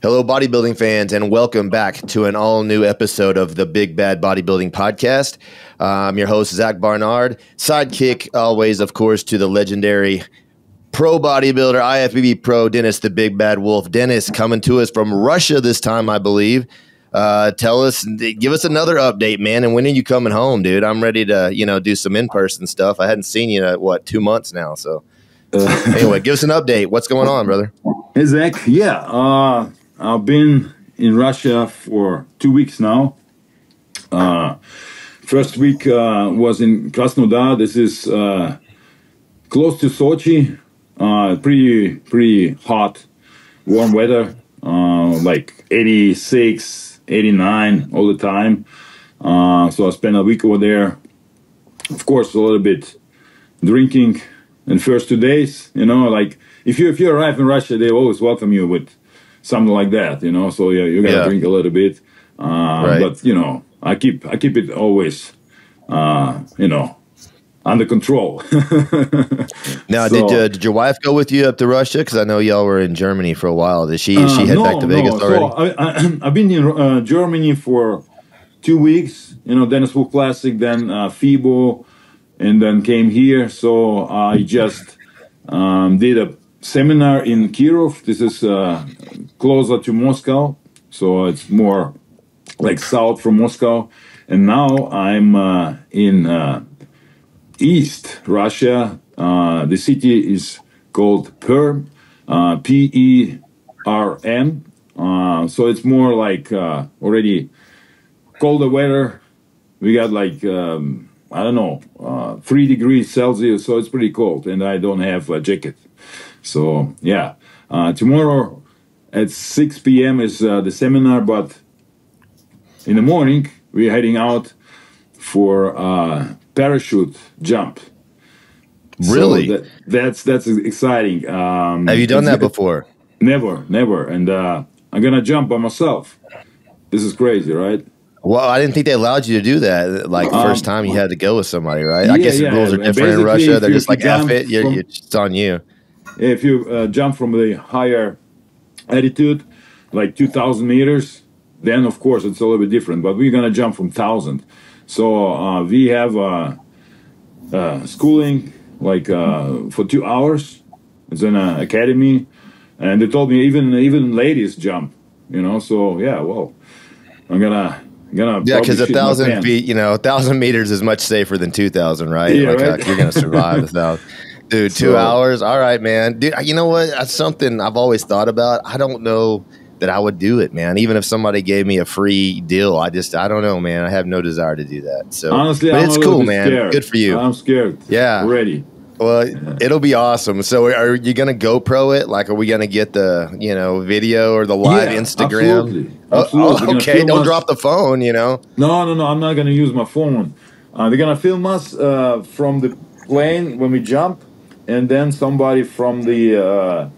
Hello, bodybuilding fans, and welcome back to an all-new episode of the Big Bad Bodybuilding Podcast. I'm your host, Zach Barnard, sidekick always, of course, to the legendary pro bodybuilder, IFBB pro, Dennis the Big Bad Wolf. Dennis, coming to us from Russia this time, I believe. Give us another update, man, and when are you coming home, dude? I'm ready to, do some in-person stuff. I hadn't seen you in, 2 months now, so anyway, give us an update. What's going on, brother? Hey, Zach. Yeah, I've been in Russia for 2 weeks now. First week was in Krasnodar. This is close to Sochi. Pretty hot, warm weather, like 86, 89 all the time. So I spent a week over there. Of course, a little bit drinking in first 2 days. Like if you arrive in Russia, they always welcome you with something like that, so yeah, you gotta drink a little bit, right. But I keep it always under control. Now, did your wife go with you up to Russia? Because I know y'all were in Germany for a while. Did she head back to Vegas already? So I've been in Germany for 2 weeks, Dennis Wolf Classic, then FIBO, and then came here. So I just did a seminar in Kirov. This is closer to Moscow, so it's more like south from Moscow. And now I'm in East Russia. The city is called Perm, P-E-R-M. So it's more like already colder weather. We got like, 3 degrees Celsius, so it's pretty cold, and I don't have a jacket. So, yeah, tomorrow at 6 p.m. is the seminar, but in the morning, we're heading out for parachute jump. Really? So that's exciting. Have you done that before? Never. And I'm going to jump by myself. This is crazy, right? Well, I didn't think they allowed you to do that. Like, first time you had to go with somebody, right? I guess the rules are different in Russia. They're just like, F it, it's on you. If you jump from the higher altitude, like 2,000 meters, then of course it's a little bit different. But we're gonna jump from 1,000. So we have schooling like for 2 hours. It's an academy, and they told me even ladies jump. So yeah, well, I'm gonna. Yeah, because 1,000 feet, 1,000 meters is much safer than 2,000, right? Yeah, like, right? You're gonna survive 1,000. Dude, 2 hours. All right, man. Dude, you know what? That's something I've always thought about. I don't know that I would do it, man. Even if somebody gave me a free deal, I don't know, man. I have no desire to do that. So honestly, but it's cool, man. Scared. Good for you. I'm scared. Yeah, ready. Well, it'll be awesome. So are you going to GoPro it? Like, are we going to get the, video or the live Instagram? Absolutely. Okay, don't drop the phone, No, I'm not going to use my phone. They're going to film us from the plane when we jump, and then somebody from the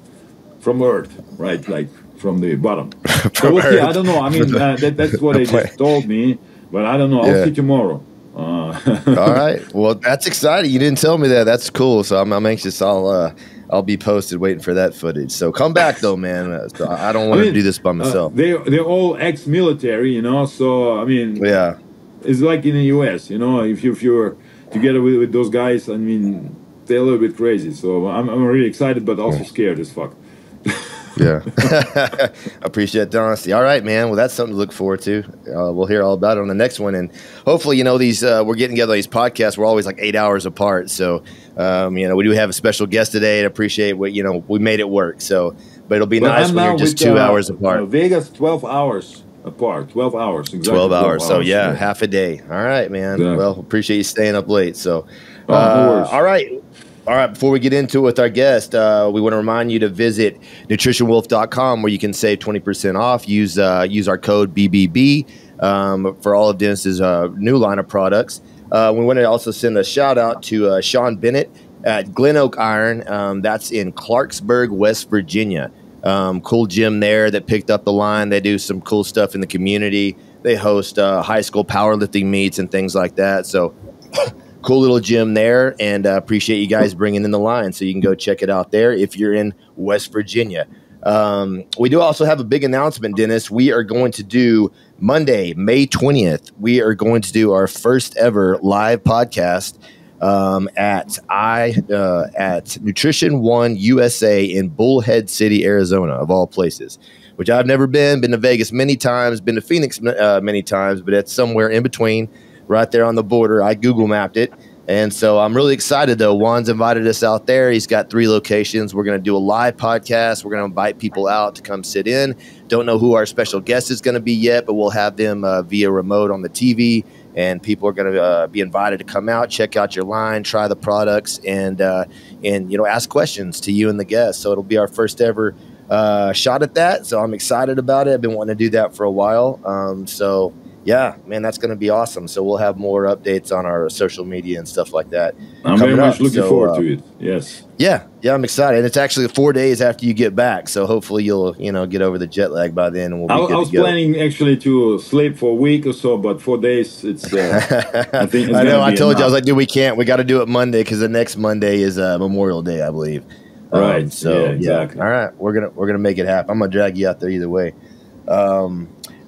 from Earth, right? Like from the bottom. So we'll see. I don't know. I mean, that's what they just told me, but I don't know. I'll see tomorrow. All right. Well, that's exciting. You didn't tell me that. That's cool. So I'm anxious. I'll be posted waiting for that footage. So come back though, man. I don't want to do this by myself. They're all ex-military, So I mean, yeah, it's like in the U.S. If you're together with those guys, I mean, they're a little bit crazy. So I'm really excited, but also scared as fuck. Yeah. Appreciate the honesty. All right, man. Well, that's something to look forward to. We'll hear all about it on the next one. And hopefully, these we're getting together these podcasts. We're always like 8 hours apart. So, we do have a special guest today and appreciate what, we made it work. So, but it'll be nice when you're just 2 hours apart. Vegas, 12 hours apart. 12 hours. Exactly 12 hours. So, yeah, half a day. All right, man. Yeah. Well, appreciate you staying up late. So, all right. All right, before we get into it with our guest, we want to remind you to visit nutritionwolf.com where you can save 20% off. Use our code BBB for all of Dennis's new line of products. We want to also send a shout out to Sean Bennett at Glen Oak Iron. That's in Clarksburg, West Virginia. Cool gym there that picked up the line. They do some cool stuff in the community. They host high school powerlifting meets and things like that. So cool little gym there, and appreciate you guys bringing in the line. So you can go check it out there if you're in West Virginia. We do also have a big announcement, Dennis. We are going to do Monday, May 20th. We are going to do our first ever live podcast at Nutrition One USA in Bullhead City, Arizona, of all places, which I've never been to Vegas many times, been to Phoenix many times, but it's somewhere in between, right there on the border. I Google mapped it. And so I'm really excited, though. Juan's invited us out there. He's got 3 locations. We're going to do a live podcast. We're going to invite people out to come sit in. Don't know who our special guest is going to be yet, but we'll have them via remote on the TV. And people are going to be invited to come out, check out your line, try the products, and ask questions to you and the guests. So it'll be our first ever shot at that. So I'm excited about it. I've been wanting to do that for a while. Yeah, man, that's going to be awesome. So we'll have more updates on our social media and stuff like that. I'm very much looking forward to it. Yes. Yeah, I'm excited. And it's actually 4 days after you get back. So hopefully you'll, get over the jet lag by then. And I was planning actually to sleep for a week or so, but 4 days, it's. I think. I know. I told you, I was like, dude, we can't. We got to do it Monday because the next Monday is Memorial Day, I believe. Right. Yeah, exactly. All right, we're gonna make it happen. I'm gonna drag you out there either way.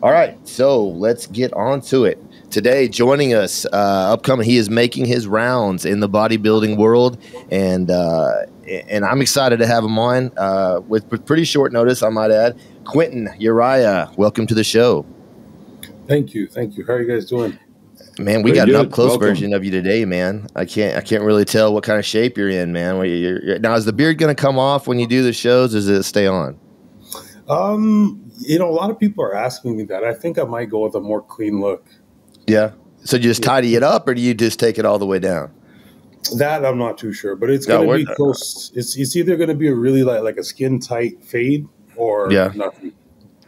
All right, so let's get on to it. Today, joining us, upcoming, he is making his rounds in the bodybuilding world, and I'm excited to have him on with pretty short notice, I might add. Quinton, Eriya, welcome to the show. Thank you. How are you guys doing? Man, we got an up-close version of you today, man. I can't really tell what kind of shape you're in, man. Now, is the beard going to come off when you do the shows, or does it stay on? A lot of people are asking me that. I think I might go with a more clean look. Yeah. So you just tidy it up, or do you just take it all the way down? That I'm not too sure, but it's going to be close. It's either going to be a really like a skin tight fade or nothing.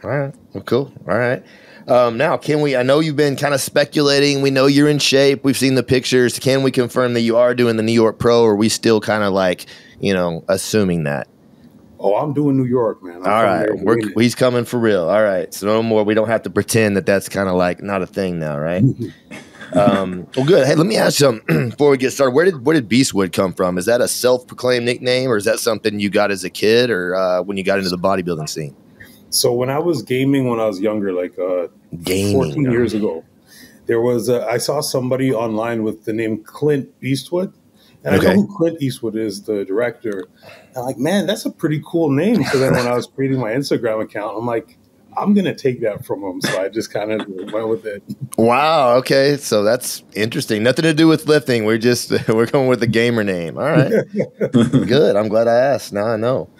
All right. Well, cool. All right. Now, I know you've been kind of speculating. We know you're in shape. We've seen the pictures. Can we confirm that you are doing the New York Pro, or are we still kind of assuming that? Oh, I'm doing New York, man. All right. He's coming for real. All right. So no more. We don't have to pretend that that's kind of like not a thing now, right? Well, good. Hey, let me ask you before we get started. Where did BeastWood come from? Is that a self-proclaimed nickname, or is that something you got as a kid, or when you got into the bodybuilding scene? So when I was gaming when I was younger, 14 years ago, there was I saw somebody online with the name QuintBeastWood. And I know who Quint Eastwood is, the director. And I'm like, man, that's a pretty cool name. So then when I was creating my Instagram account, I'm like, I'm going to take that from him. So I just kind of went with it. Wow. Okay. So that's interesting. Nothing to do with lifting. We're going with the gamer name. All right. Good. I'm glad I asked. Now I know.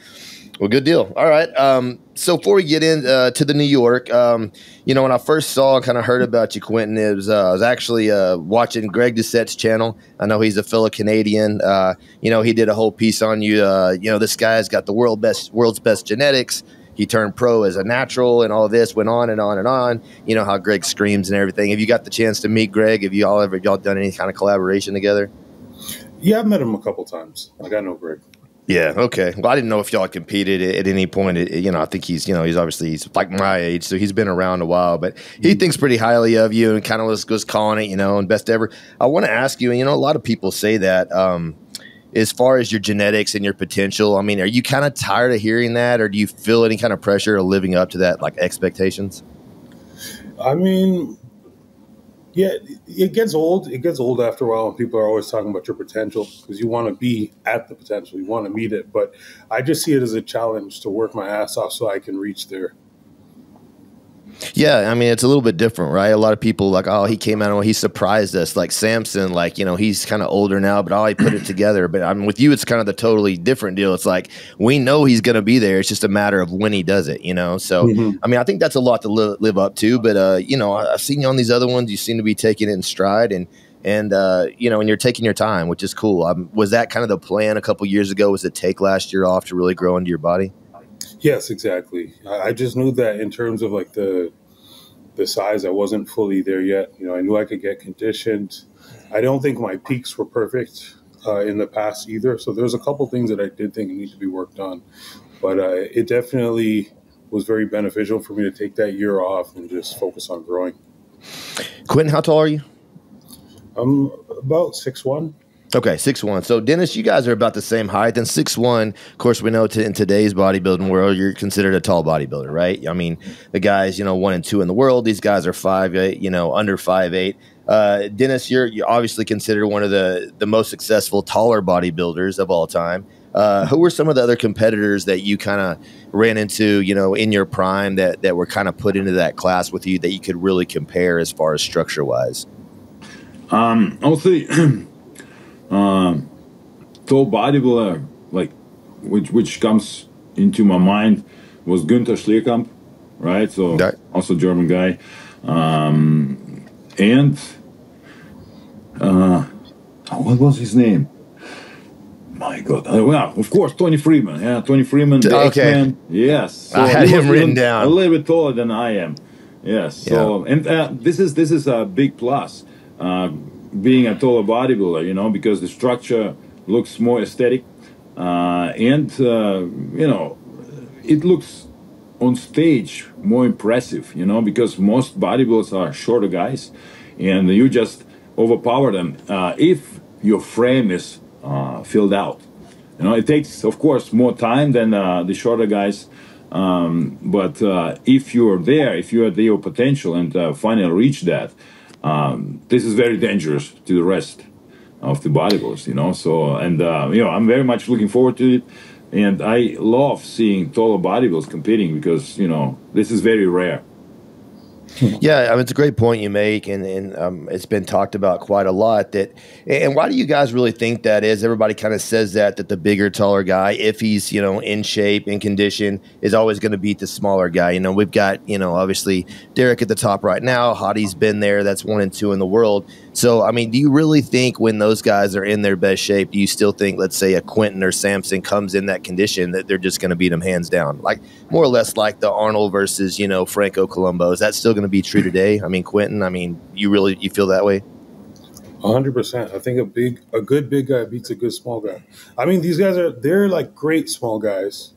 Well, good deal. All right. So before we get into the New York, when I first saw and kind of heard about you, Quinton, I was actually watching Greg Doucette's channel. I know he's a fellow Canadian. He did a whole piece on you. This guy's got the world's best genetics. He turned pro as a natural, and all this went on and on and on. You know how Greg screams and everything. Have you got the chance to meet Greg? Have y'all done any kind of collaboration together? Yeah, I've met him a couple times. I know Greg. Yeah. Okay. Well, I didn't know if y'all competed at any point. I think he's he's like my age, so he's been around a while, but he thinks pretty highly of you and kind of was calling it, and best ever. I want to ask you, a lot of people say that, as far as your genetics and your potential, are you kind of tired of hearing that, or do you feel any kind of pressure of living up to that, like expectations? Yeah, it gets old. It gets old after a while, and people are always talking about your potential because you want to be at the potential. You want to meet it. But I just see it as a challenge to work my ass off so I can reach there. Yeah, it's a little bit different, right? A lot of people like, oh, he came out and he surprised us. Like Samson, he's kind of older now, but he put it together. But with you, it's kind of the totally different deal. It's like we know he's going to be there. It's just a matter of when he does it, So, I think that's a lot to live up to. But, I've seen you on these other ones. You seem to be taking it in stride and you're taking your time, which is cool. Was that kind of the plan a couple years ago? Was to take last year off to really grow into your body? Yes, exactly. I just knew that in terms of the size, I wasn't fully there yet. I knew I could get conditioned. I don't think my peaks were perfect in the past either. So there's a couple things that I did think need to be worked on. But it definitely was very beneficial for me to take that year off and just focus on growing. Quinton, how tall are you? I'm about 6'1". Okay, 6'1". So, Dennis, you guys are about the same height. And 6'1", of course, we know in today's bodybuilding world, you're considered a tall bodybuilder, right? I mean, the guys, 1 and 2 in the world, these guys are 5'8", under 5'8". Dennis, you're obviously considered one of the most successful, taller bodybuilders of all time. Who were some of the other competitors that you kind of ran into, in your prime that were kind of put into that class with you that you could really compare as far as structure-wise? I'll say... tall bodybuilder, like which comes into my mind was Günther Schlierkamp, right? So also German guy, and what was his name? My God! Well, of course, Tony Freeman. Yeah, Tony Freeman. The X-Man. Yes, so I had him written down. A little bit taller than I am. Yes. So and this is a big plus. Being a taller bodybuilder, because the structure looks more aesthetic, and it looks on stage more impressive, because most bodybuilders are shorter guys, and you just overpower them if your frame is filled out. It takes, of course, more time than the shorter guys, but if you're there, if you're at your potential and finally reach that, this is very dangerous to the rest of the bodybuilders, So, and I'm very much looking forward to it, and I love seeing taller bodybuilders competing because this is very rare. Yeah, I mean, it's a great point you make, and it's been talked about quite a lot. And why do you guys really think that is? Everybody kind of says that the bigger, taller guy, if he's in shape, in condition, is always going to beat the smaller guy. We've got obviously Derek at the top right now. Hadi's been there. That's 1 and 2 in the world. So, I mean, do you really think when those guys are in their best shape, do you still think, let's say, a Quinton or Samson comes in that condition, that they're just going to beat them hands down? Like, more or less like the Arnold versus, Franco Columbo. Is that still going to be true today? I mean, Quinton, you feel that way? 100%. I think a good big guy beats a good small guy. I mean, these guys they're like great small guys.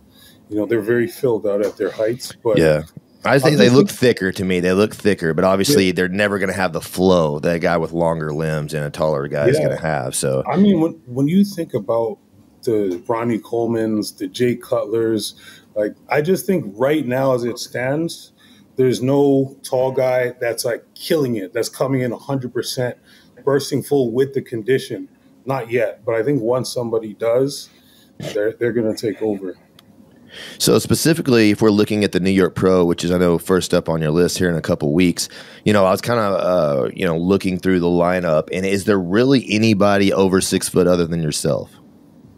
They're very filled out at their heights. But yeah. I think they look thicker to me. They look thicker, but obviously they're never going to have the flow that a guy with longer limbs and a taller guy is going to have. So, I mean, when you think about the Ronnie Colemans, the Jay Cutlers, like, I just think right now as it stands, there's no tall guy that's like killing it, that's coming in 100%, bursting full with the condition. Not yet, but I think once somebody does, they're going to take over. So specifically, if we're looking at the New York Pro, which is, I know, first up on your list here in a couple weeks, I was kind of, looking through the lineup, and is there really anybody over 6 foot other than yourself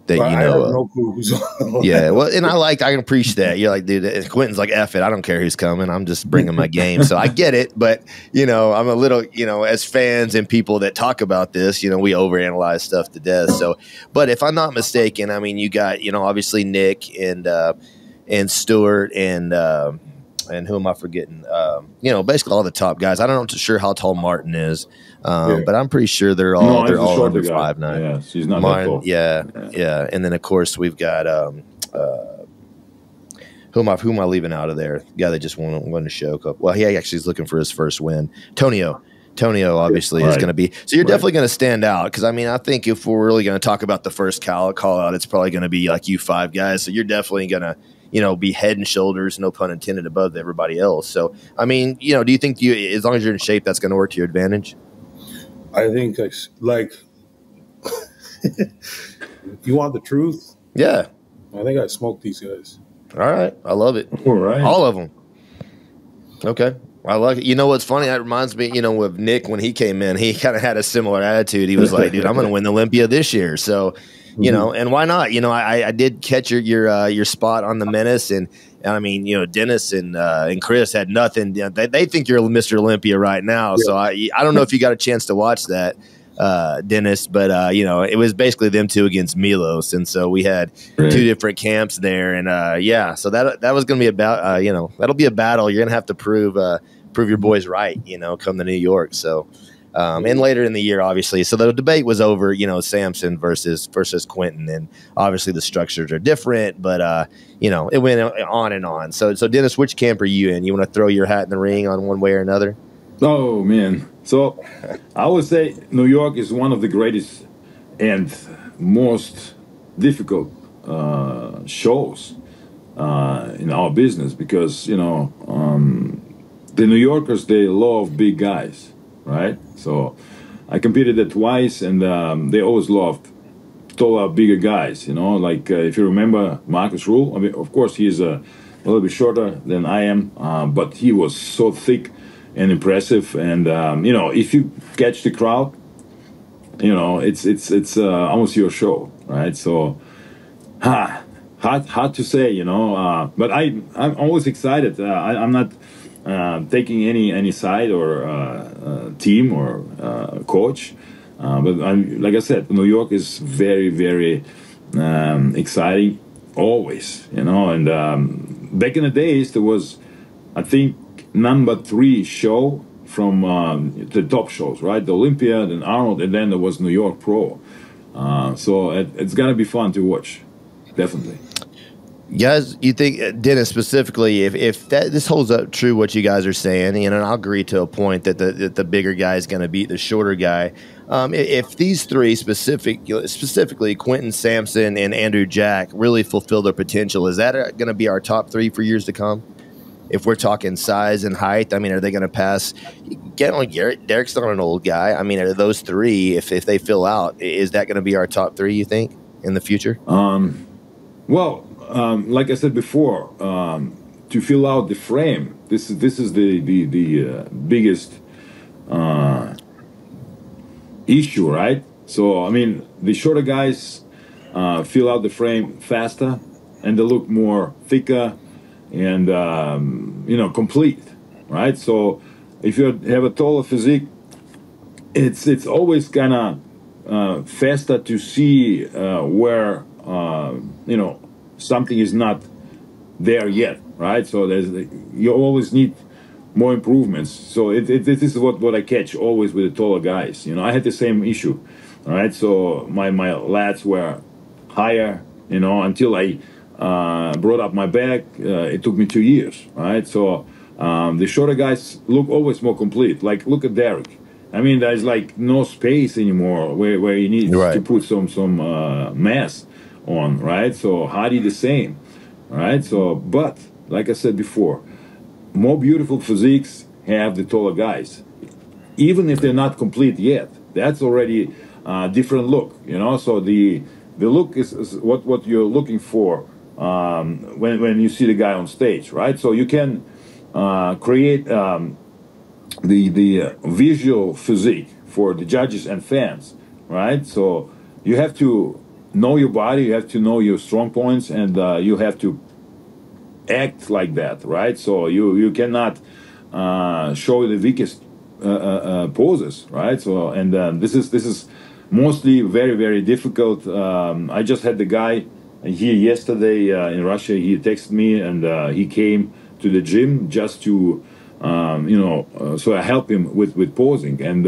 that you know I have of? no clue who's on. Yeah, well, and I can appreciate that. You're like, dude, Quentin's like, F it, I don't care who's coming. I'm just bringing my game. So I get it, but, I'm a little, as fans and people that talk about this, we overanalyze stuff to death. So, but if I'm not mistaken, I mean, you got, obviously Nick and Stuart and who am I forgetting? Basically all the top guys. I don't know sure how tall Martin is, but I'm pretty sure they're all under 5'9". Yeah, she's not Martin, that tall. Yeah. And then of course we've got who am I leaving out of there? The guy that just won the show. Well, he actually is looking for his first win. Tonio obviously is going to be. So you're definitely going to stand out, because I think if we're really going to talk about the first call out, it's probably going to be like you 5 guys. So you're definitely going to be head and shoulders, no pun intended, above everybody else. So, do you think as long as you're in shape, that's going to work to your advantage? I think, like you want the truth? Yeah. I think I smoked these guys. All right. I love it. All right. All of them. Okay. I like it. You know what's funny? That reminds me, of Nick when he came in. He kind of had a similar attitude. He was like, dude, I'm going to win the Olympia this year. So, and why not? I did catch your spot on the Menace, and I mean, Dennis and Chris had nothing. They think you're Mr. Olympia right now. Yeah. So I don't know if you got a chance to watch that, Dennis, but it was basically them two against Milos, and so we had 2 different camps there, and so that was going to be about that'll be a battle. You're going to have to prove your boys right, come to New York. So. And later in the year, obviously. So the debate was over, Samson versus Quinton, and obviously the structures are different, but it went on and on. So Dennis, which camp are you in? You want to throw your hat in the ring on one way or another? Oh man, so I would say New York is one of the greatest and most difficult shows in our business, because the New Yorkers, they love big guys, right? So I competed there twice, and they always loved taller, bigger guys. Like if you remember Marcus Rule, I mean, of course he's a little bit shorter than I am, but he was so thick and impressive. And if you catch the crowd, it's almost your show, right? So hard to say, but I'm always excited. I'm not taking any side or team or coach, but like I said, New York is very, very exciting always, and back in the days there was, I think, #3 show from the top shows, right? The Olympia, then Arnold, and then there was New York Pro. So it's gonna be fun to watch, definitely. Guys, you think, Dennis, specifically, if this holds up true, what you guys are saying, and I'll agree to a point that the bigger guy is going to beat the shorter guy. If these three specifically Quinton, Samson, and Andrew Jack really fulfill their potential, is that going to be our top 3 for years to come? If we're talking size and height, I mean, are they going to pass? Get on Garrett. Derek's not an old guy. I mean, are those 3, if they fill out, is that going to be our top 3, you think, in the future? Well, like I said before, to fill out the frame, this is the biggest issue, right? So I mean, the shorter guys fill out the frame faster, and they look more thicker and complete, right? So if you have a taller physique, it's always kind of faster to see where something is not there yet, right? So you always need more improvements. So this is what I catch always with the taller guys. I had the same issue, right? So my lats were higher, until I brought up my back. It took me 2 years, right? So the shorter guys look always more complete. Like, look at Derek. I mean, there's like no space anymore where you need to put some mass on, right? So Hardy the same, right? So, but like I said before, more beautiful physiques have the taller guys, even if they're not complete yet. That's already a different look, So the look is what you're looking for when you see the guy on stage, right? So you can create the visual physique for the judges and fans, right? So you have to know your body, you have to know your strong points, and you have to act like that, right? So you cannot show the weakest poses, right? So this is mostly very, very difficult. I just had the guy here yesterday in Russia. He texted me, and he came to the gym just to so I help him with posing, and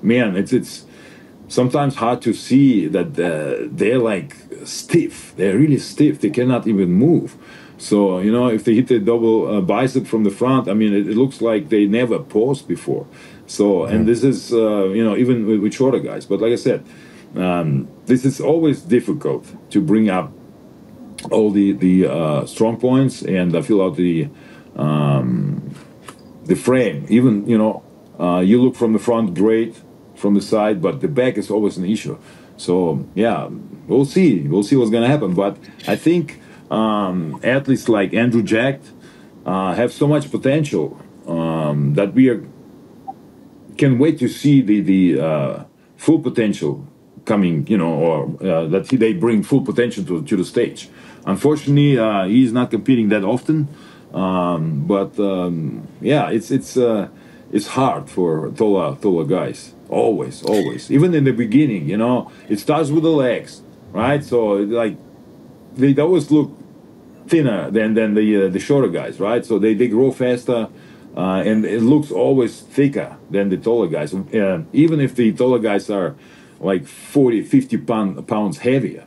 man, it's sometimes hard to see that they're like stiff. They're really stiff. They cannot even move. So if they hit a double bicep from the front, I mean, it looks like they never posed before. So and this is even with shorter guys. But like I said, this is always difficult to bring up all the strong points and fill out the frame. Even you look from the front great, from the side, but the back is always an issue. So yeah, we'll see what's gonna happen. But I think athletes like Andrew Jack have so much potential that we can wait to see the full potential coming, or that they bring full potential to the stage. Unfortunately, he's not competing that often, but yeah, it's hard for taller guys. Always. Even in the beginning, it starts with the legs, right? So like they always look thinner than the shorter guys, right? So they grow faster, and it looks always thicker than the taller guys. Even if the taller guys are like 40, 50 pounds heavier.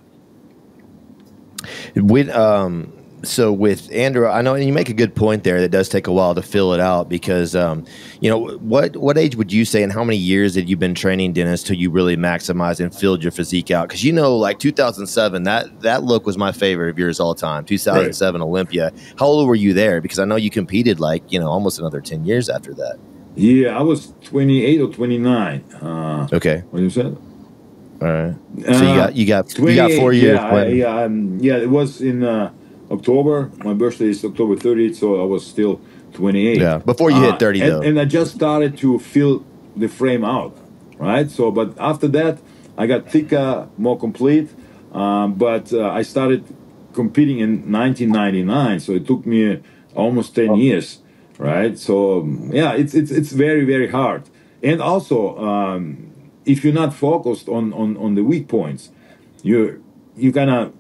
So with Andrew, I know, and you make a good point there. That does take a while to fill it out because, you know, what age would you say, and how many years had you been training, Dennis, till you really maximized and filled your physique out? Because, you know, like 2007, that look was my favorite of yours all time. 2007 Olympia. How old were you there? Because I know you competed like, you know, almost another 10 years after that. Yeah, I was 28 or 29. Okay. What you said? All right. So you got 4 years. Yeah. It was in October. My birthday is October 30th, so I was still 28. Yeah, before you hit 30, though. And I just started to fill the frame out, right? So, but after that, I got thicker, more complete. But I started competing in 1999, so it took me almost 10 years, right? So, yeah, it's very, very hard. And also, if you're not focused on the weak points, you're kind of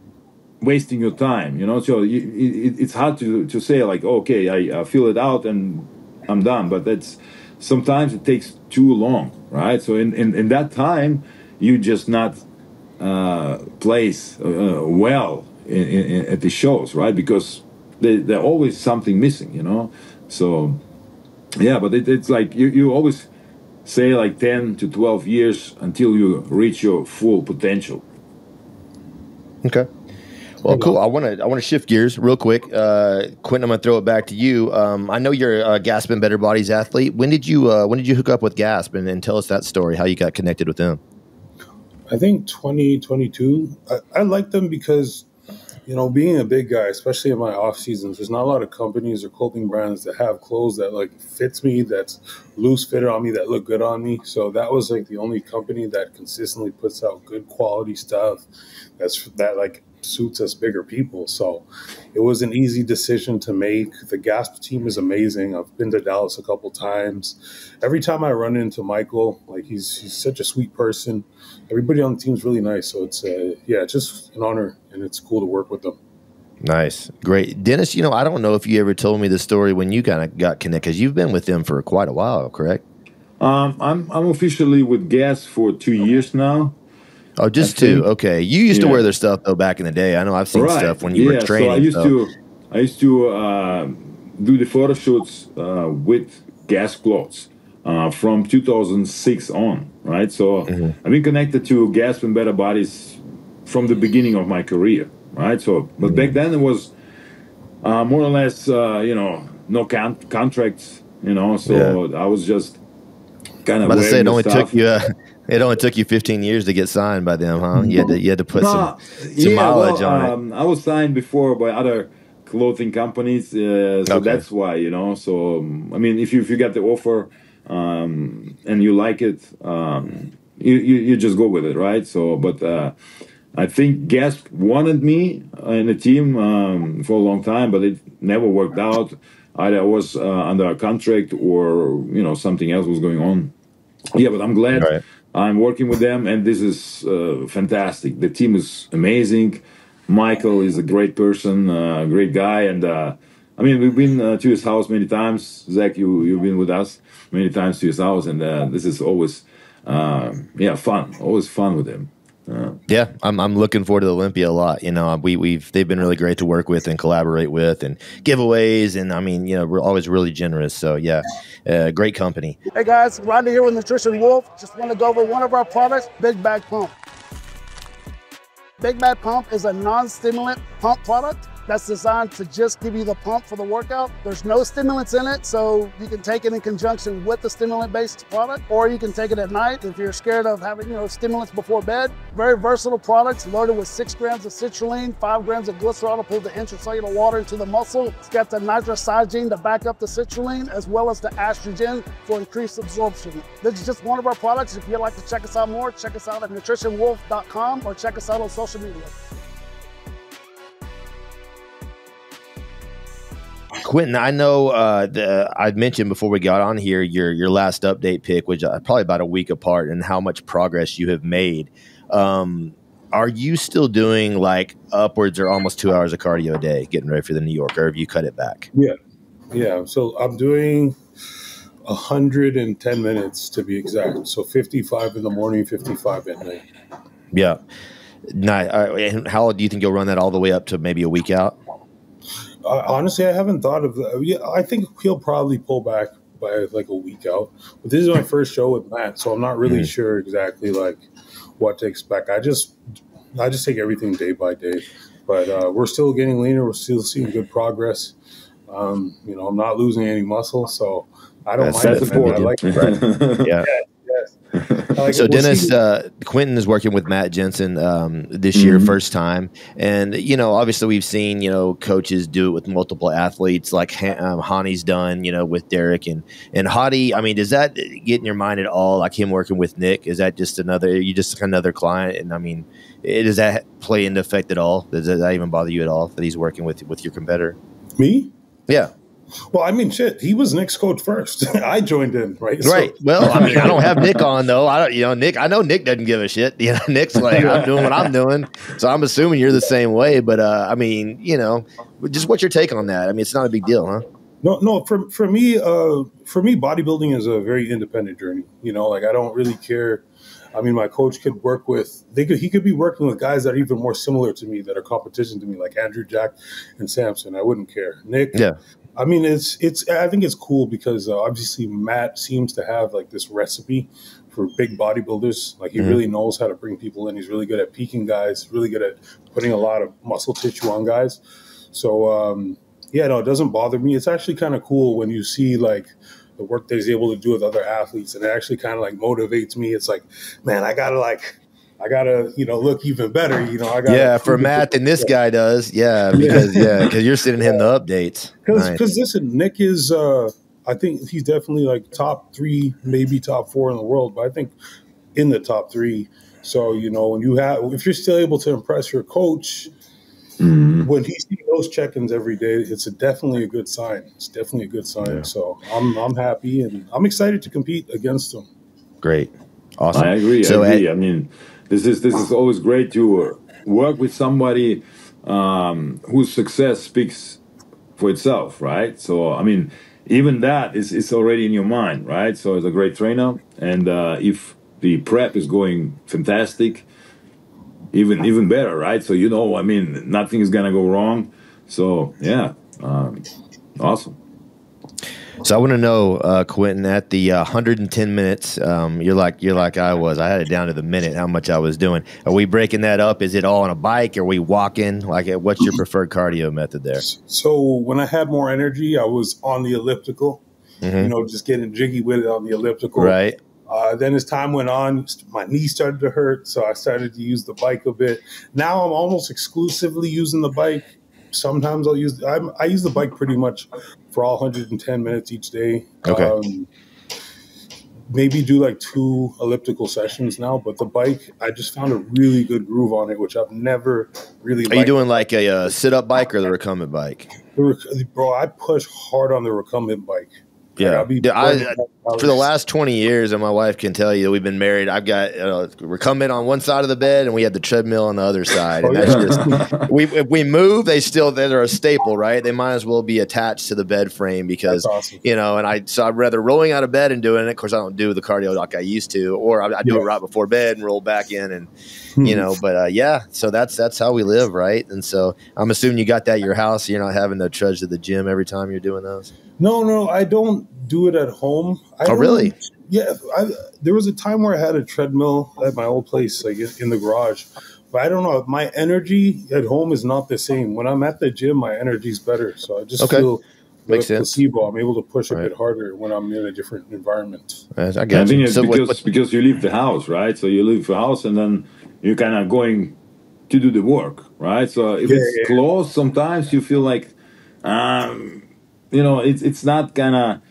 wasting your time, you know. So it's hard to say like, okay, I fill it out and I'm done. But that's sometimes it takes too long, right? So in that time, you just not place well at the shows, right? Because there's always something missing, you know. So yeah, but it's like you always say like 10 to 12 years until you reach your full potential. Okay. Well, cool. I want to shift gears real quick. Quinton, I'm going to throw it back to you. I know you're a Gasp and Better Bodies athlete. When did you hook up with Gasp, and tell us that story, how you got connected with them? I think 2022. I like them because, you know, being a big guy, especially in my off seasons, there's not a lot of companies or clothing brands that have clothes that like fits me, that's loose fitted on me, that look good on me. So that was like the only company that consistently puts out good quality stuff that like suits us bigger people. So it was an easy decision to make. The Gasp team is amazing. I've been to Dallas a couple times. Every time I run into Michael, like he's such a sweet person. Everybody on the team is really nice. So it's just an honor, and it's cool to work with them. Nice. Great. Dennis, you know, I don't know if you ever told me the story when you kind of got connected, because you've been with them for quite a while, correct? I'm officially with Gasp for 2 years now. Oh, just two. Okay. You used to wear their stuff though back in the day. I know I've seen stuff when you were training. So I used to do the photo shoots with Gasp clothes from 2006 on, right? So I've been connected to Gasp and Better Bodies from the beginning of my career, right? So, but back then it was more or less, you know, no contracts, you know. So I was just kind of. But I say it only took you. It only took you 15 years to get signed by them, huh? You had to put some mileage on it. I was signed before by other clothing companies, so that's why, you know. So I mean, if you get the offer and you like it, you just go with it, right? So, but I think Gasp wanted me in the team for a long time, but it never worked out. Either I was under a contract or, you know, something else was going on. Yeah, but I'm glad. Right. I'm working with them, and this is fantastic. The team is amazing. Michael is a great person, great guy, and I mean, we've been to his house many times. Zach, you've been with us many times to his house, and this is always, fun. Always fun with him. Yeah, I'm looking forward to the Olympia a lot. You know, they've been really great to work with and collaborate with, and giveaways, and I mean, you know, we're always really generous. So yeah, great company. Hey guys, Rodney here with Nutrition Wolf. Just want to go over one of our products, Big Bad Pump. Big Bad Pump is a non-stimulant pump product that's designed to just give you the pump for the workout. There's no stimulants in it, so you can take it in conjunction with the stimulant-based product, or you can take it at night if you're scared of having, you know, stimulants before bed. Very versatile products, loaded with 6 grams of citrulline, 5 grams of glycerol to pull the intracellular water into the muscle. It's got the nitrosygene to back up the citrulline, as well as the estrogen for increased absorption. This is just one of our products. If you'd like to check us out more, check us out at nutritionwolf.com or check us out on social media. Quinton, I know I'd mentioned before we got on here your last update pick, which probably about a week apart, and how much progress you have made. Are you still doing like upwards or almost 2 hours of cardio a day, getting ready for the New York, or have you cut it back? Yeah. So I'm doing 110 minutes to be exact. So 55 in the morning, 55 at night. Yeah. Nice. And how do you think you'll run that all the way up to maybe a week out? Honestly, I haven't thought of that. Yeah, I think he'll probably pull back by like a week out. But this is my first show with Matt, so I'm not really sure exactly like what to expect. I just take everything day by day. But we're still getting leaner. We're still seeing good progress. You know, I'm not losing any muscle, so I don't mind it. I like it. Right. Yeah. Like so Dennis, Quinton is working with Matt Jensen this year, first time. And, you know, obviously we've seen, you know, coaches do it with multiple athletes like Hani's done, you know, with Derek and Hadi. I mean, does that get in your mind at all? Like him working with Nick, is that just another client? And I mean, does that play into effect at all? Does that even bother you at all that he's working with your competitor? Me? Yeah. Well, I mean, shit, he was Nick's coach first. I joined in, right? Right. So. Well, I mean, I don't have Nick on though. Nick. I know Nick doesn't give a shit. You know, Nick's like, I'm doing what I'm doing. So I'm assuming you're the same way. But I mean, you know, just what's your take on that? I mean, it's not a big deal, huh? No. For me, bodybuilding is a very independent journey. You know, like I don't really care. I mean, my coach could work with. He could be working with guys that are even more similar to me, that are competition to me, like Andrew, Jack, and Samson. I wouldn't care. Nick. Yeah. I mean, I think it's cool because obviously Matt seems to have like this recipe for big bodybuilders. Like he really knows how to bring people in. He's really good at peaking guys, really good at putting a lot of muscle tissue on guys. So, yeah, no, it doesn't bother me. It's actually kind of cool when you see like the work that he's able to do with other athletes, and it actually kind of like motivates me. It's like, man, I gotta, you know, look even better. You know, for Matt than this guy does. Yeah, because you're sending him the updates. Because listen, Nick is, I think he's definitely like top 3, maybe top 4 in the world, but I think in the top 3. So you know, if you're still able to impress your coach, when he's seeing those check-ins every day, it's definitely a good sign. It's definitely a good sign. Yeah. So I'm happy and I'm excited to compete against him. Great, awesome. I agree. I mean. This is always great to work with somebody whose success speaks for itself, right? So, I mean, even that is already in your mind, right? So it's a great trainer. And if the prep is going fantastic, even better, right? So, you know, I mean, nothing is going to go wrong. So, yeah, awesome. So I want to know, Quinton, at the 110 minutes, you're like I was. I had it down to the minute how much I was doing. Are we breaking that up? Is it all on a bike? Are we walking? Like, what's your preferred cardio method there? So when I had more energy, I was on the elliptical. You know, just getting jiggy with it on the elliptical. Right. Then as time went on, my knee started to hurt, so I started to use the bike a bit. Now I'm almost exclusively using the bike. Sometimes I use the bike pretty much for all 110 minutes each day. Okay. Maybe do like 2 elliptical sessions now, but the bike, I just found a really good groove on it, which I've never really liked. Are you doing like a sit-up bike or the recumbent bike? Bro, I push hard on the recumbent bike. Yeah, for the last 20 years, and my wife can tell you, we've been married. I've got recumbent on one side of the bed, and we had the treadmill on the other side. And that's just if we move, they're a staple, right? They might as well be attached to the bed frame because awesome. You know. And I'd rather rolling out of bed and doing it. Of course, I don't do the cardio like I used to, or I do it right before bed and roll back in, and you know. But yeah, so that's how we live, right? And so I'm assuming you got that at your house. So you're not having to trudge to the gym every time you're doing those. No, I don't do it at home. Really? Yeah. There was a time where I had a treadmill at my old place, like in the garage. But I don't know. My energy at home is not the same. When I'm at the gym, my energy is better. So I just feel like placebo. I'm able to push a bit harder when I'm in a different environment. I think it's because you leave the house, right? So you leave the house and then you're kind of going to do the work, right? So if it's close, sometimes you feel like, you know, it's not gonna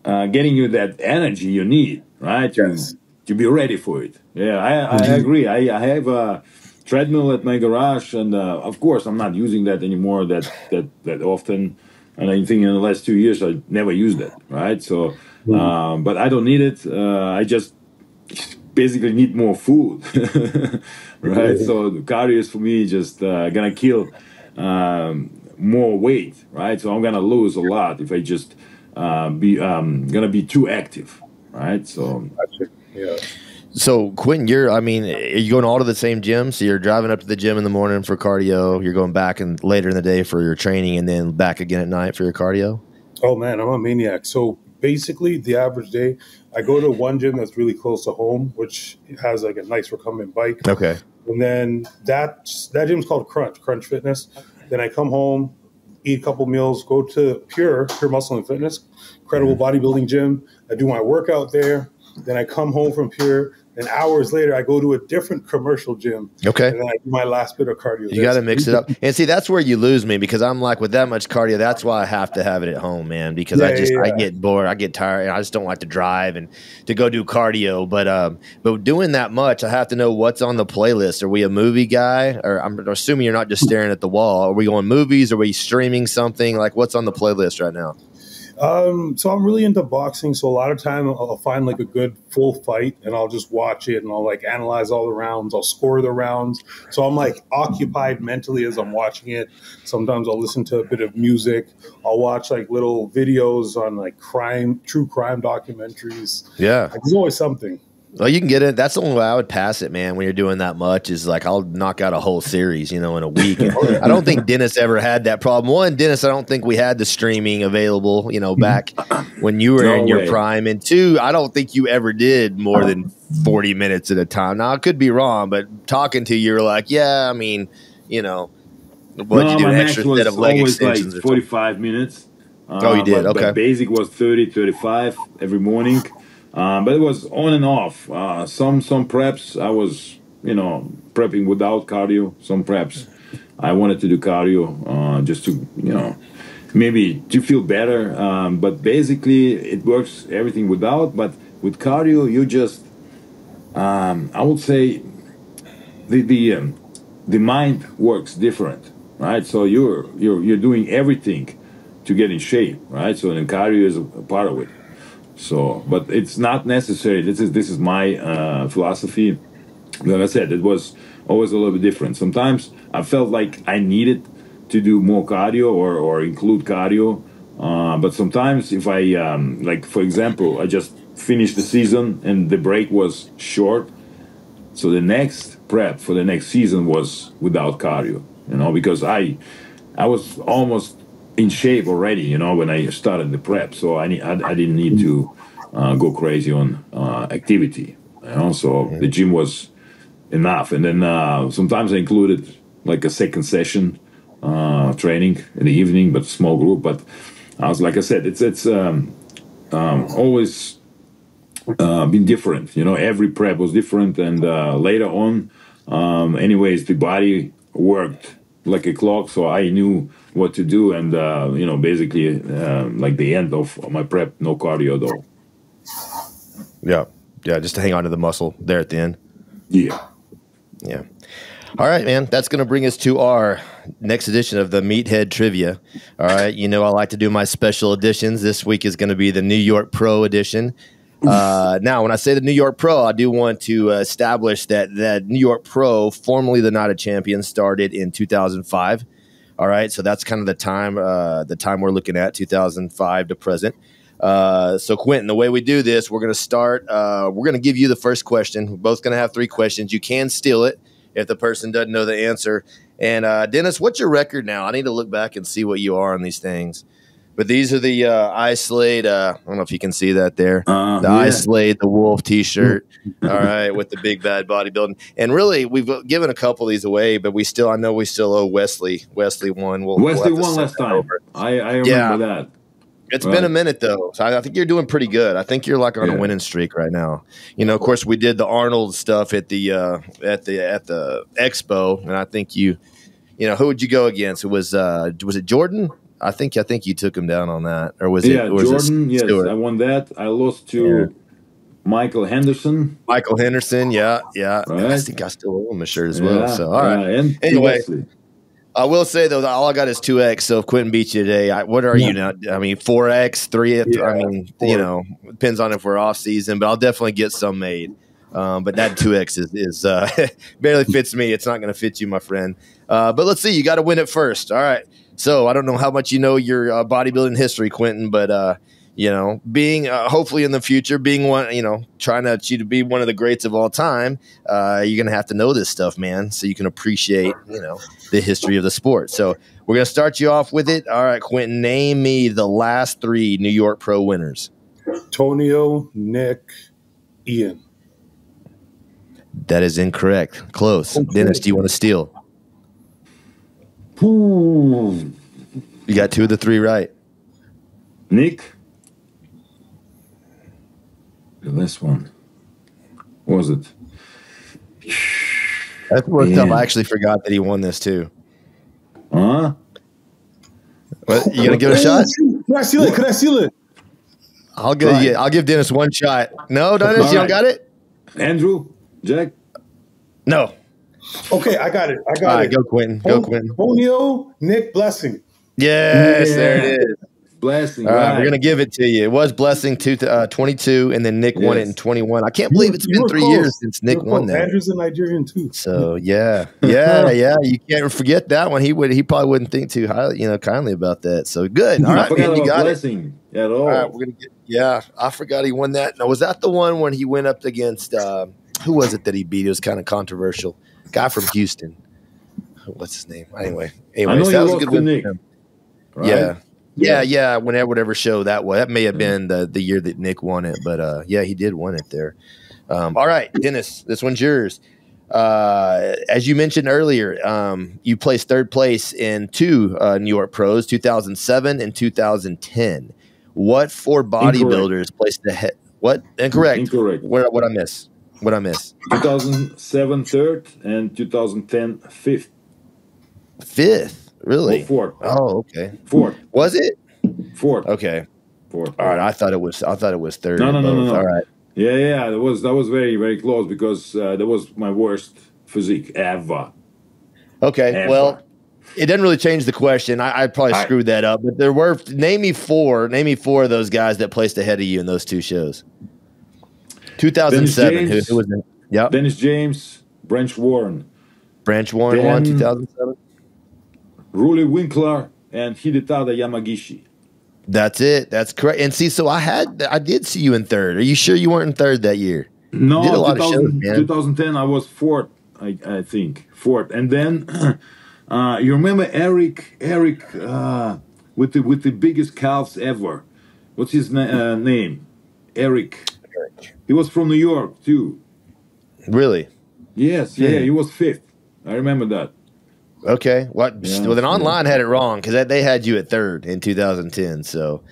getting you that energy you need, right? To be ready for it. Yeah, I agree. I have a treadmill at my garage, and of course, I'm not using that anymore that often. And I think in the last 2 years, I never used it, right? So, but I don't need it. I just basically need more food, right? So the cardio is for me just gonna kill more weight, right? So I'm gonna lose a lot if I just gonna be too active, right? So So Quinton, are you going all to the same gym? So you're driving up to the gym in the morning for cardio. You're going back and later in the day for your training, and then back again at night for your cardio. Oh man, I'm a maniac. So basically, the average day, I go to one gym that's really close to home, which has like a nice recumbent bike. Okay. And then that gym's called Crunch Fitness. Then I come home, eat a couple meals, go to Pure Muscle and Fitness, incredible bodybuilding gym. I do my workout there. Then I come home from Pure. And hours later, I go to a different commercial gym. Okay. And then I do my last bit of cardio. You got to mix it up. And see, that's where you lose me, because I'm like, with that much cardio, that's why I have to have it at home, man, because I get bored. I get tired. And I just don't like to drive and to go do cardio. But doing that much, I have to know what's on the playlist. Are we a movie guy? Or I'm assuming you're not just staring at the wall. Are we going movies? Are we streaming something? Like, what's on the playlist right now? So I'm really into boxing. So a lot of time I'll find like a good full fight and I'll just watch it and I'll like analyze all the rounds. I'll score the rounds. So I'm like occupied mentally as I'm watching it. Sometimes I'll listen to a bit of music. I'll watch like little videos on like true crime documentaries. Yeah. Like, there's always something. Well, you can get it. That's the only way I would pass it, man, when you're doing that much, is like I'll knock out a whole series, in a week. I don't think Dennis ever had that problem. One, Dennis, I don't think we had the streaming available, back when you were in your prime. And two, I don't think you ever did more than 40 minutes at a time. Now, I could be wrong, but talking to you, you're like, yeah, what you do, an extra set of leg extensions? Like 45 minutes. You did? Okay. But basic was 30, 35 every morning. But it was on and off. Some preps I was, prepping without cardio. Some preps I wanted to do cardio just to, maybe to feel better. But basically it works everything without. But with cardio, you just, I would say, the mind works different, right? So you're doing everything to get in shape, right? So the cardio is a part of it. So, but it's not necessary. This is my philosophy. Like I said, it was always a little bit different. Sometimes I felt like I needed to do more cardio or include cardio. But sometimes if I, like for example, I just finished the season and the break was short. So the next prep for the next season was without cardio, because I was almost in shape already, when I started the prep, so I didn't need to go crazy on activity. So the gym was enough, and then sometimes I included like a second session training in the evening, but small group. But I was, like I said, it's always been different. Every prep was different, and later on, anyways, the body worked like a clock, so I knew what to do, and basically like the end of my prep, no cardio at all. Yeah, just to hang on to the muscle there at the end. Yeah. All right, man, that's going to bring us to our next edition of the Meathead Trivia. All right, I like to do my special editions. This week is going to be the New York Pro edition. Now, when I say the New York Pro, I do want to establish that New York Pro, formerly the Night of Champions, started in 2005. All right, so that's kind of the time we're looking at, 2005 to present. So Quinton, the way we do this, we're going to start. We're going to give you the first question. We're both going to have 3 questions. You can steal it if the person doesn't know the answer. And Dennis, what's your record now? I need to look back and see what you are on these things. But these are the Isolate. I don't know if you can see that there. The Isolate, the Wolf T-shirt. All right, with the Big Bad Bodybuilding. And really, we've given a couple of these away, but I know we still owe Wesley. Wesley won. Wesley won last time. I remember that. It's been a minute though, so I think you're doing pretty good. I think you're like on a winning streak right now. Of course, we did the Arnold stuff at the expo, and I think who would you go against? Was it Jordan? I think you took him down on that, or was it? Or Jordan? Yes, I won that. I lost to Michael Henderson. Yeah. Right. I think I still owe him a shirt as well. So all right. And anyway, I will say though that all I got is 2X. So if Quinton beats you today, what are you now? 4X, 3. Depends on if we're off season, but I'll definitely get some made. But that 2X is barely fits me. It's not going to fit you, my friend. But let's see. You got to win it first. All right. So I don't know how much you know your bodybuilding history, Quinton, but you know, being hopefully in the future, being one, you know, trying to achieve to be one of the greats of all time, you're going to have to know this stuff, man, so you can appreciate, you know, the history of the sport. So we're going to start you off with it. All right, Quinton, name me the last 3 New York Pro winners. Tonio, Nick, Ian. That is incorrect. Close. Okay. Dennis, do you want to steal? Ooh. You got 2 of the 3 right. Nick. The last one. What was it? That's worked up. I actually forgot that he won this too. Huh? What, you gonna give it a shot? Can I steal it? Can I steal it? I'll give Dennis 1 shot. No, Dennis, you don't got it? Andrew? Jack? No. Okay, I got it. I got it. All right, go Quinton. Go Quinton. Tonio, Nick, Blessing. Yes, there it is. Blessing. All right, we're gonna give it to you. It was Blessing 22, and then Nick won it in 21. I can't believe it's been 3 years since Nick won that. Andrew's a Nigerian too. So yeah. You can't forget that one. He probably wouldn't think too highly, you know, kindly about that. So good. All right, man, you got Blessing it. At all. All right, we're gonna get. Yeah, I forgot he won that. Now, was that the one when he went up against who was it that he beat? It was kind of controversial. Guy from Houston. What's his name? Anyway, I know that was a good win. Nick, right? Yeah. Whatever show that was. That may have been the year that Nick won it, but yeah, he did win it there. All right, Dennis, this one's yours. As you mentioned earlier, you placed 3rd place in 2 New York Pros, 2007 and 2010. What 4 bodybuilders placed ahead? What? Incorrect. What I miss? 2007 3rd and 2010 5th. 5th? Really? 4th. Oh, okay. 4th. Was it? 4th. Okay. 4th. All right. I thought it was 3rd. No. All right. Yeah. That was very, very close because that was my worst physique ever. Okay. Well, it doesn't really change the question. I probably screwed that up, but there were name me four of those guys that placed ahead of you in those 2 shows. 2007. Who was it? Yep. Dennis James, Branch Warren. Branch Warren won 2007. Ruli Winkler and Hidetada Yamagishi. That's it. That's correct. And see, so I did see you in 3rd. Are you sure you weren't in 3rd that year? No, you did a lot of shows, man. 2010 I was 4th, I think. 4th. And then you remember Eric with the biggest calves ever. What's his name? Eric. He was from New York too. Really? Yes. Yeah. He was 5th. I remember that. Okay. Well, then online had it wrong because they had you at 3rd in 2010. So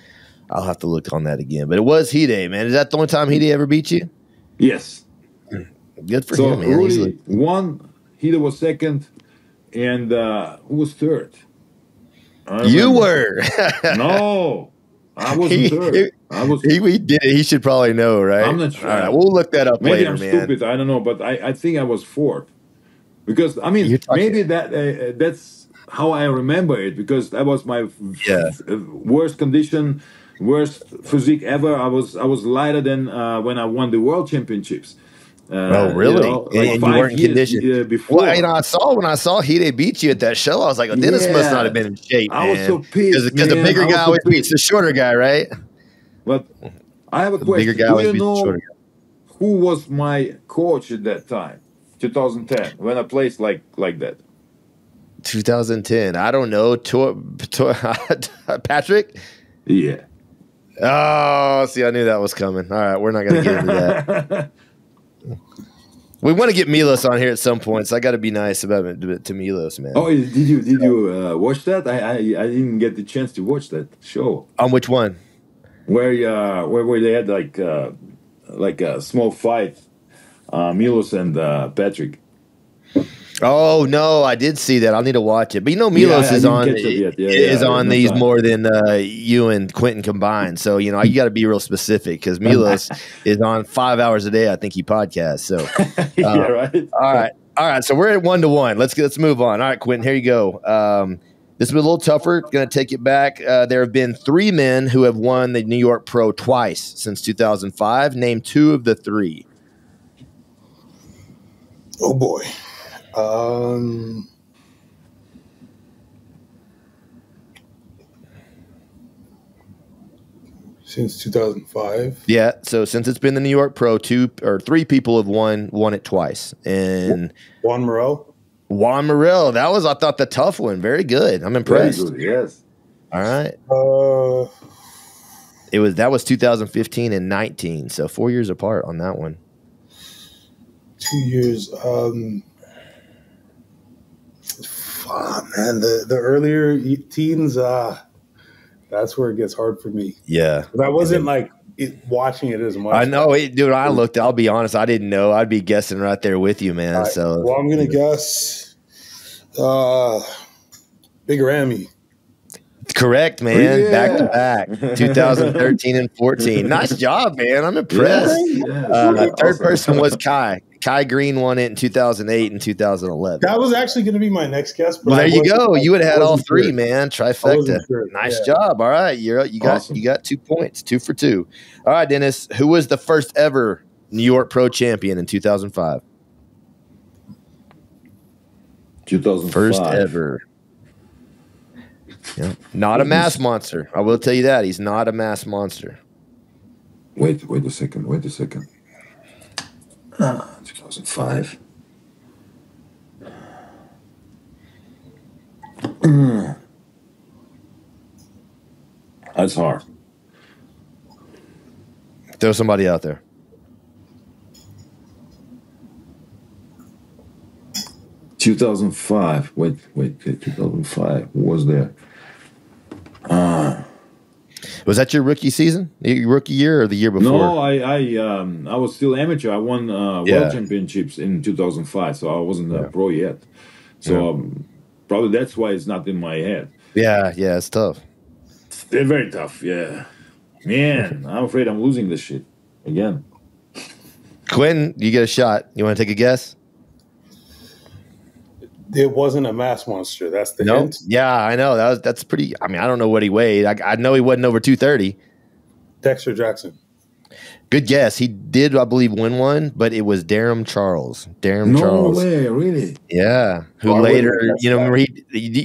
I'll have to look on that again. But it was Hide, man. Is that the only time Hide ever beat you? Yes. Good for him, man. Ruli won. Hide was 2nd. And who was 3rd? You were. No. I wasn't 3rd. He did it. He should probably know, right? I'm not sure. All right, we'll look that up later, man. Maybe I'm stupid. I don't know, but I think I was 4th. Because, I mean, maybe that's how I remember it. Because that was my worst condition, worst physique ever. I was lighter than when I won the World Championships. Oh, really? You know, like and you weren't in condition before. Well, you know, when I saw Hide beat you at that show, I was like, oh, Dennis must not have been in shape, man. I was so pissed, because the bigger guy always beats the shorter guy, right? But I have a question. Do you know who was my coach at that time, 2010, when I placed like that? 2010. I don't know. Patrick? Yeah. Oh, see, I knew that was coming. All right, we're not going to get into that. We want to get Milos on here at some point, so I got to be nice about it to Milos, man. Oh, did you watch that? I didn't get the chance to watch that show. On which one? Where they had like a small fight, Milos and Patrick. Oh no, I did see that. I'll need to watch it. But you know, Milos is on these more than you and Quinton combined. So you know, you got to be real specific because Milos is on 5 hours a day. I think he podcasts. So right. All right. So we're at 1-1. Let's move on. All right, Quinton, here you go. This is a little tougher. Going to take it back. There have been 3 men who have won the New York Pro twice since 2005. Name 2 of the 3. Oh boy. Since 2005. Yeah. So since it's been the New York Pro, 2 or 3 people have won it twice. And Juan Morel. That was, I thought, the tough one. Very good. I'm impressed. Very good, yes. All right. That was 2015 and 19. So 4 years apart on that one. 2 years. Man, the earlier teens, that's where it gets hard for me. Yeah. But I wasn't watching it as much. I know, dude. I'll be honest. I didn't know. I'd be guessing right there with you, man. Right. So, well, I'm gonna guess Big Ramy. Correct, man. Yeah. Back to back, 2013 and 14. Nice job, man. I'm impressed. Yeah. Third person was Kai. Kai Green won it in 2008 and 2011. That was actually going to be my next guess. Well, there you go. You would have had all 3, man. Trifecta. Sure. Nice job. All right, you got 2 points, 2 for 2. All right, Dennis. Who was the first ever New York Pro champion in 2005? 2005. First ever. Yeah. Not a mass monster. I will tell you that. He's not a mass monster. Wait a second. 2005. That's hard. Throw somebody out there. Wait, 2005. Who was there? Was that your rookie season? Your rookie year or the year before? No, I was still amateur. I won world championships in 2005, so I wasn't a pro yet. So probably that's why it's not in my head. Yeah, it's tough. They're very tough, yeah. Man, I'm afraid I'm losing this shit again. Quinton, you get a shot. You want to take a guess? It wasn't a mass monster. That's the hint. Yeah, I know. That's pretty. I mean, I don't know what he weighed. I know he wasn't over 230. Dexter Jackson. Good guess. He did, I believe, win one, but it was Darren Charles. No way, really? Yeah. Who later, you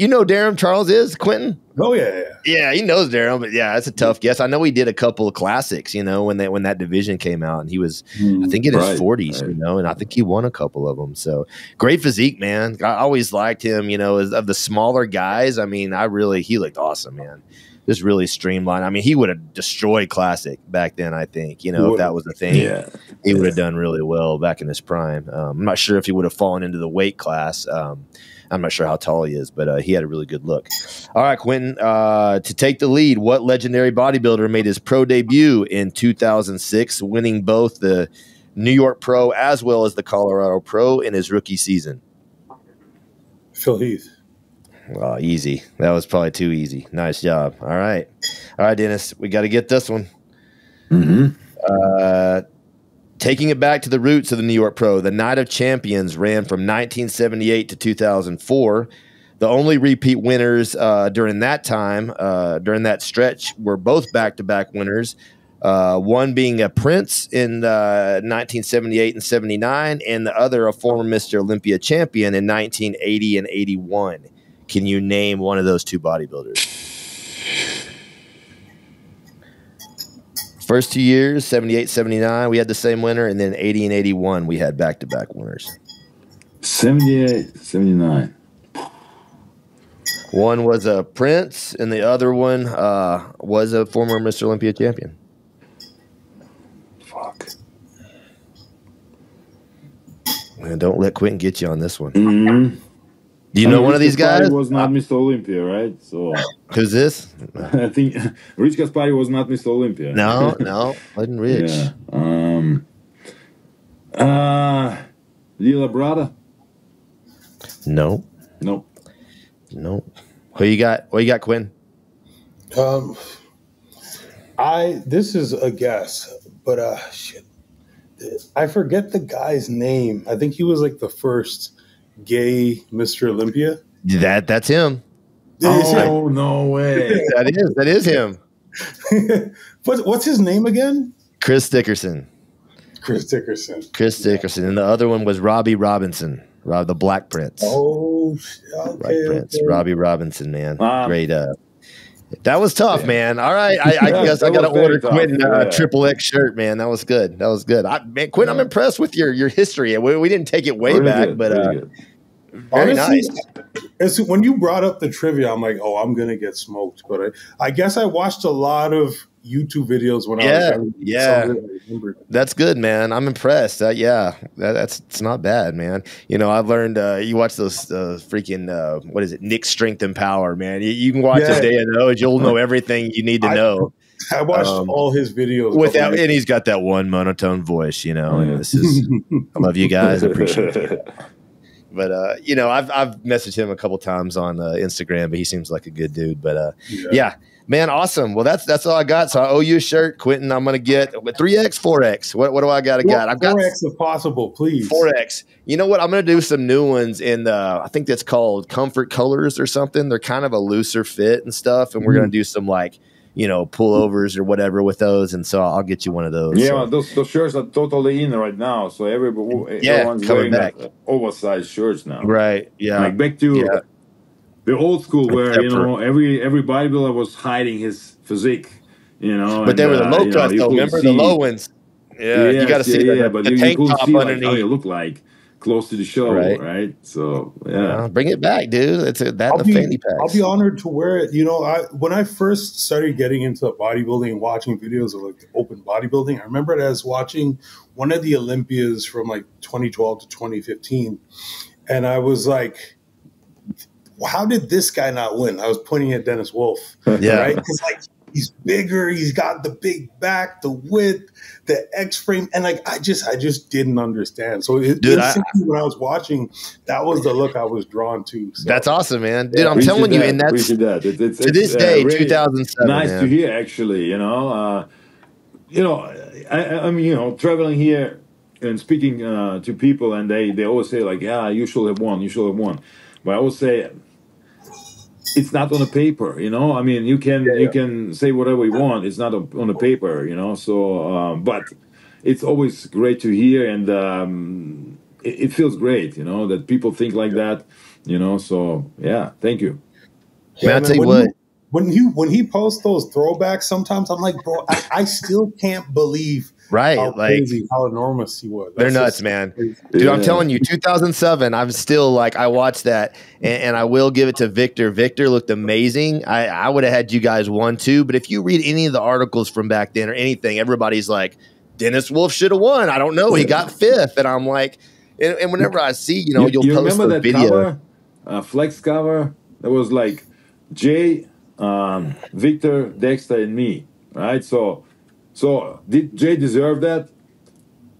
know Darren Charles is, Quinton? Oh, yeah. Yeah, he knows Darren, but yeah, that's a tough guess. I know he did a couple of classics, when that division came out, and he was, I think, in his 40s, and I think he won a couple of them. So great physique, man. I always liked him, of the smaller guys. I mean, he looked awesome, man. Just really streamlined. I mean, he would have destroyed classic back then, I think, if that was the thing. Yeah. He would have done really well back in his prime. I'm not sure if he would have fallen into the weight class. I'm not sure how tall he is, but he had a really good look. All right, Quinton, to take the lead, what legendary bodybuilder made his pro debut in 2006, winning both the New York Pro as well as the Colorado Pro in his rookie season? Phil Heath. Well, easy. That was probably too easy. Nice job. All right, Dennis, we got to get this one. Taking it back to the roots of the New York Pro, the Night of Champions ran from 1978 to 2004. The only repeat winners during that time, during that stretch, were both back-to-back winners, one being a Prince in 1978 and 79, and the other a former Mr. Olympia champion in 1980 and 81. Can you name one of those 2 bodybuilders? First 2 years, 78, 79, we had the same winner, and then 80 and 81, we had back-to-back winners. 78, 79. One was a Prince, and the other one was a former Mr. Olympia champion. Fuck. Man, don't let Quinton get you on this one. Do you know one of these guys? He was not Mr. Olympia, right? So who's this? I think Rich Gaspari was not Mr. Olympia. No, wasn't Rich. Yeah. Lila Brada? No. Nope. Who you got? What you got, Quinn? This is a guess, but shit. I forget the guy's name. I think he was like the first gay Mr. Olympia. That's him. Oh, no way. That is him. What's his name again? Chris Dickerson. And the other one was Robbie Robinson, the Black Prince. Oh, okay, Black Prince. Robbie Robinson, man. Great. That was tough, man. All right, I guess I got to order Quinton Triple X shirt, man. That was good. That was good. Man, Quint, I'm impressed with your history. We didn't take it way back, good, but very honestly, nice. When you brought up the trivia, I'm like, oh, I'm gonna get smoked. But I guess I watched a lot of YouTube videos when I was young. That's good, man. I'm impressed. It's not bad, man. You know, I've learned. You watch those freaking what is it? Nick Strength and Power, man. You can watch a day of those. You'll know everything you need to know. I watched all his videos and he's got that one monotone voice. You know, and this is. I love you guys. I appreciate it. But you know, I've messaged him a couple times on Instagram, but he seems like a good dude. But yeah. Man, awesome. Well, that's all I got. So I owe you a shirt, Quinton. I'm gonna get 3X, 4X. What do I got to get? I've got 4X if possible, please. 4X. You know what? I'm gonna do some new ones in I think that's called Comfort Colors or something. They're kind of a looser fit and stuff, and we're gonna do some like, you know, pullovers or whatever with those. And so I'll get you one of those. Yeah, those shirts are totally in right now. So everyone's wearing oversized shirts now. Right. Yeah. Like back to the old school where, you know, every bodybuilder was hiding his physique, you know. But they were the low cuts, though. Remember the low ones? Yeah, you got to see but you couldn't see like how you look like close to the show, right? So, yeah. Bring it back, dude. It's that and the fanny packs. I'll be honored to wear it. You know, when I first started getting into bodybuilding and watching videos of like open bodybuilding, I remember it as watching one of the Olympias from like 2012 to 2015. And I was like, how did this guy not win? I was pointing at Dennis Wolf, right? Because like he's bigger, he's got the big back, the width, the X frame, and like I just didn't understand. So when I was watching, that was the look I was drawn to. So. That's awesome, man, dude. I'm telling you, and that's to this day, really 2007. Nice to hear, actually. You know, I'm you know traveling here and speaking to people, and they always say like, yeah, you should have won, you should have won. But I always say, it's not on the paper, you know. I mean, you can say whatever you want. It's not on the paper, you know. So, but it's always great to hear, and it feels great, you know, that people think like that, you know. So, yeah, thank you. Yeah, man, I tell you what. When he posts those throwbacks, sometimes I'm like, bro, I still can't believe. Right, how crazy, how enormous he was. They're nuts, man. Dude, I'm telling you, 2007, I'm still like, I watched that, and I will give it to Victor. Victor looked amazing. I would have had you guys 1-2, but if you read any of the articles from back then or anything, everybody's like, Dennis Wolf should have won. I don't know. He got 5th, and I'm like, and whenever I see, you know, you'll post remember the that video. Cover, flex cover, that was like Jay, Victor, Dexter, and me, right? So did Jay deserve that?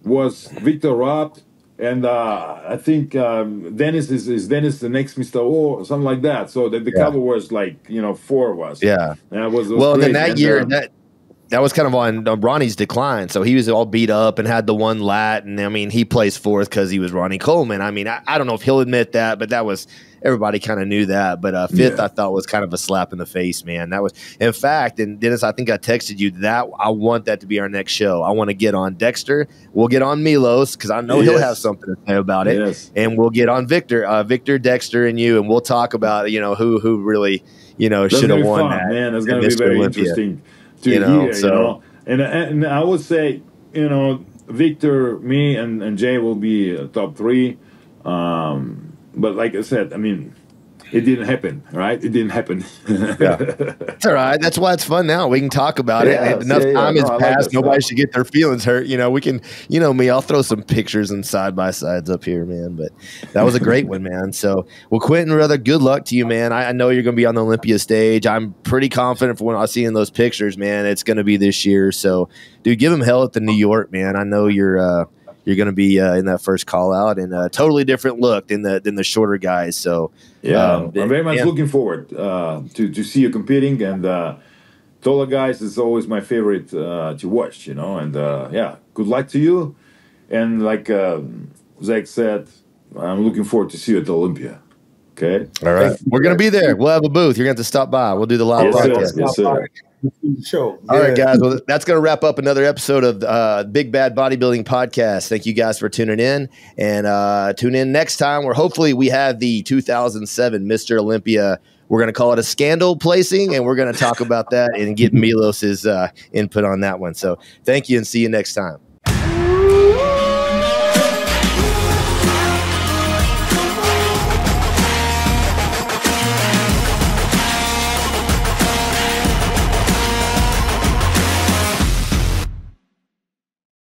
Was Victor robbed? And I think Dennis is Dennis the next Mr. O or something like that. So the cover was like, you know, 4 of us. Yeah. And it was well, great. then that year that was kind of on Ronnie's decline. So he was all beat up and had the one lat. And I mean, he placed 4th because he was Ronnie Coleman. I mean, I don't know if he'll admit that, but that was everybody kind of knew that. But 5th, I thought was kind of a slap in the face, man. That was, in fact, and Dennis, I think I texted you that I want that to be our next show. I want to get on Dexter. We'll get on Milos because I know he'll have something to say about it. Yes. And we'll get on Victor, Dexter, and you, and we'll talk about, you know, who really, you know, should have won that. Man, that's going to be very interesting to hear, you know. And I would say, you know, Victor, me, and Jay will be top 3. But like I said, I mean, it didn't happen, right? It didn't happen. It's all right. That's why it's fun now. We can talk about it. Enough time has passed. Nobody should get their feelings hurt. You know, we can, you know me, I'll throw some pictures and side-by-sides up here, man. But that was a great one, man. So, well, Quinton, rather good luck to you, man. I know you're going to be on the Olympia stage. I'm pretty confident for when I see in those pictures, man, it's going to be this year. So, dude, give him hell at the New York, man. I know you're going to be in that first call out, and a totally different look than the shorter guys. So I'm very much looking forward to see you competing, and taller guys is always my favorite to watch, you know. And good luck to you. And like Zach said, I'm looking forward to see you at the Olympia. Okay. All right, we're going to be there. We'll have a booth. You're going to have to stop by. We'll do the live podcast. Yes, sir. Show. All right, guys. Well, that's going to wrap up another episode of Big Bad Bodybuilding Podcast. Thank you guys for tuning in, and tune in next time where hopefully we have the 2007 Mr. Olympia we're going to call it a scandal placing, and we're going to talk about that and get Milos's input on that one. So thank you and see you next time.